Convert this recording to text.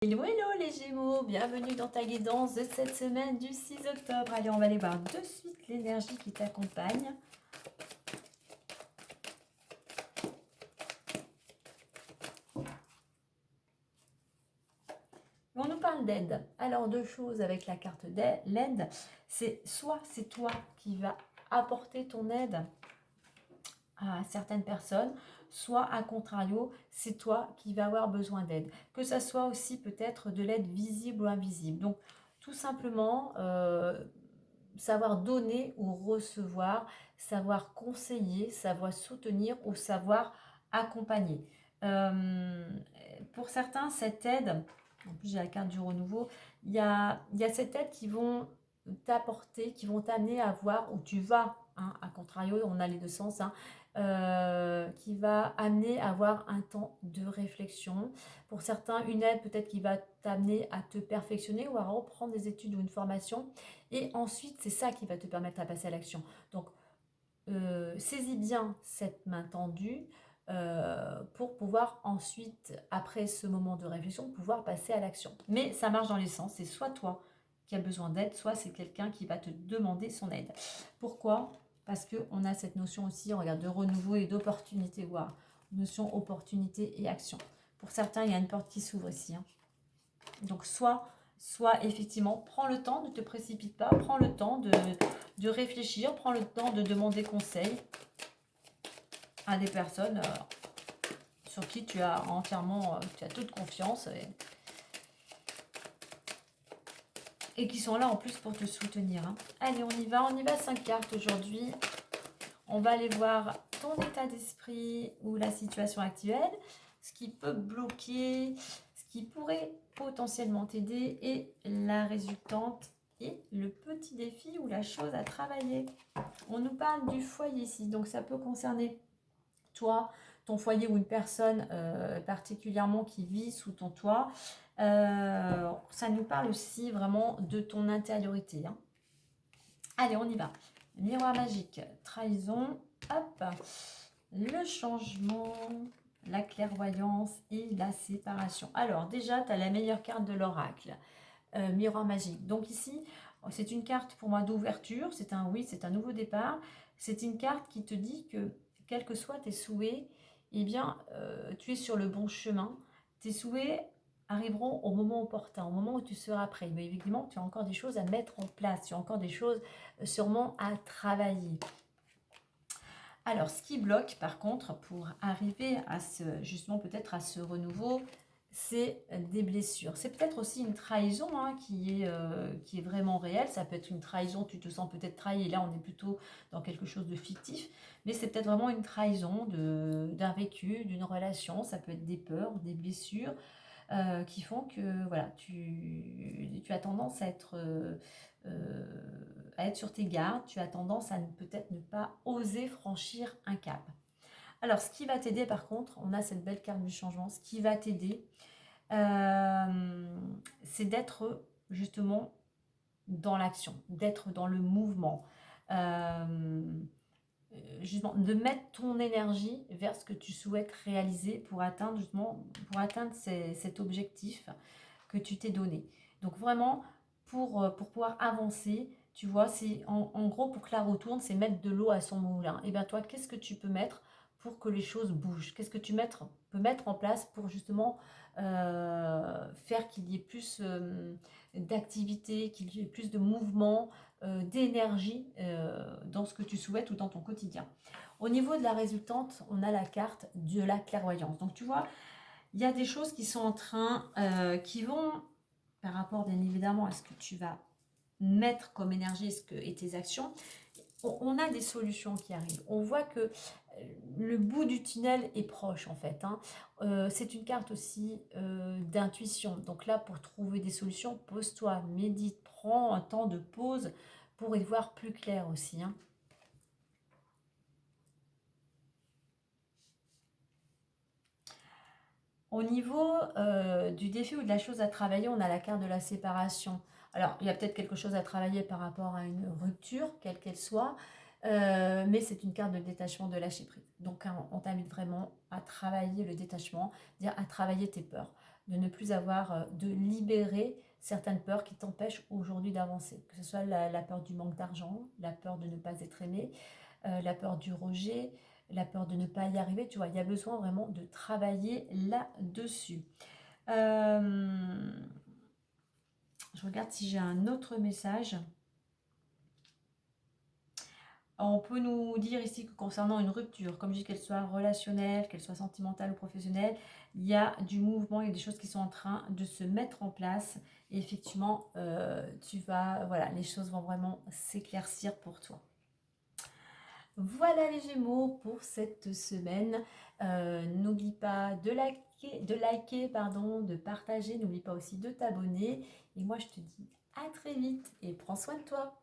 Hello, hello les Gémeaux, bienvenue dans ta guidance de cette semaine du 6 octobre. Allez, on va aller voir de suite l'énergie qui t'accompagne. On nous parle d'aide. Alors, deux choses avec la carte l'aide, c'est soit c'est toi qui vas apporter ton aide à certaines personnes, soit à contrario, c'est toi qui vas avoir besoin d'aide. Que ça soit aussi peut-être de l'aide visible ou invisible. Donc, tout simplement, savoir donner ou recevoir, savoir conseiller, savoir soutenir ou savoir accompagner. Pour certains, cette aide, en plus j'ai la carte du renouveau, il y a cette aide qui vont t'apporter, qui vont t'amener à voir où tu vas, hein, à contrario, on a les deux sens, hein, qui va amener à avoir un temps de réflexion. Pour certains, une aide peut-être qui va t'amener à te perfectionner ou à reprendre des études ou une formation. Et ensuite, c'est ça qui va te permettre à passer à l'action. Donc, saisis bien cette main tendue pour pouvoir ensuite, après ce moment de réflexion, pouvoir passer à l'action. Mais ça marche dans les sens. C'est soit toi qui as besoin d'aide, soit c'est quelqu'un qui va te demander son aide. Pourquoi ? Parce qu'on a cette notion aussi, on regarde, de renouveau et d'opportunité, voire notion opportunité et action. Pour certains, il y a une porte qui s'ouvre ici, hein. Donc, soit effectivement, prends le temps, ne te précipite pas, prends le temps de réfléchir, prends le temps de demander conseil à des personnes sur qui tu as entièrement, tu as toute confiance et qui sont là en plus pour te soutenir, hein. Allez, on y va 5 cartes aujourd'hui. On va aller voir ton état d'esprit ou la situation actuelle, ce qui peut bloquer, ce qui pourrait potentiellement t'aider et la résultante et le petit défi ou la chose à travailler. On nous parle du foyer ici, donc ça peut concerner toi, ton foyer ou une personne particulièrement qui vit sous ton toit. Ça nous parle aussi vraiment de ton intériorité, hein. Allez, on y va. Miroir magique, trahison, hop, le changement, la clairvoyance et la séparation. Alors déjà, tu as la meilleure carte de l'oracle, miroir magique. Donc ici, c'est une carte pour moi d'ouverture, c'est un oui, c'est un nouveau départ. C'est une carte qui te dit que, quels que soient tes souhaits, eh bien, tu es sur le bon chemin. Tes souhaits arriveront au moment opportun, au moment où tu seras prêt. Mais évidemment, tu as encore des choses à mettre en place, tu as encore des choses sûrement à travailler. Alors, ce qui bloque, par contre, pour arriver à justement peut-être à ce renouveau, c'est des blessures. C'est peut-être aussi une trahison, hein, qui est vraiment réelle. Ça peut être une trahison, tu te sens peut-être trahi, et là on est plutôt dans quelque chose de fictif, mais c'est peut-être vraiment une trahison d'un vécu, d'une relation. Ça peut être des peurs, des blessures qui font que voilà, tu as tendance à être sur tes gardes, tu as tendance à peut-être ne pas oser franchir un cap. Alors, ce qui va t'aider, par contre, on a cette belle carte du changement, ce qui va t'aider, c'est d'être justement dans l'action, d'être dans le mouvement. Justement, de mettre ton énergie vers ce que tu souhaites réaliser pour atteindre cet objectif que tu t'es donné. Donc vraiment, pour pouvoir avancer, tu vois, c'est en gros, pour que la roue tourne, c'est mettre de l'eau à son moulin. Et bien toi, qu'est-ce que tu peux mettre pour que les choses bougent? Qu'est-ce que tu peux mettre en place pour justement faire qu'il y ait plus d'activité, qu'il y ait plus de mouvement, d'énergie dans ce que tu souhaites ou dans ton quotidien. Au niveau de la résultante, on a la carte de la clairvoyance. Donc tu vois, il y a des choses qui sont en train, qui vont, par rapport bien évidemment à ce que tu vas mettre comme énergie et tes actions, on a des solutions qui arrivent. On voit que le bout du tunnel est proche en fait, hein. C'est une carte aussi d'intuition. Donc là, pour trouver des solutions, pose-toi, médite, prends un temps de pause pour y voir plus clair aussi, hein. Au niveau du défi ou de la chose à travailler, on a la carte de la séparation. Alors, il y a peut-être quelque chose à travailler par rapport à une rupture, quelle qu'elle soit, mais c'est une carte de détachement, de lâcher prise. Donc, hein, on t'invite vraiment à travailler le détachement, c'est-à-dire à travailler tes peurs. de ne plus avoir, de libérer certaines peurs qui t'empêchent aujourd'hui d'avancer. Que ce soit la peur du manque d'argent, la peur de ne pas être aimé, la peur du rejet, la peur de ne pas y arriver. Tu vois, il y a besoin vraiment de travailler là-dessus. Je regarde si j'ai un autre message. On peut nous dire ici que concernant une rupture, comme je dis, qu'elle soit relationnelle, qu'elle soit sentimentale ou professionnelle, il y a du mouvement, il y a des choses qui sont en train de se mettre en place. Et effectivement, voilà, les choses vont vraiment s'éclaircir pour toi. Voilà les Gémeaux pour cette semaine. N'oublie pas de liker, de partager. N'oublie pas aussi de t'abonner. Et moi, je te dis à très vite et prends soin de toi.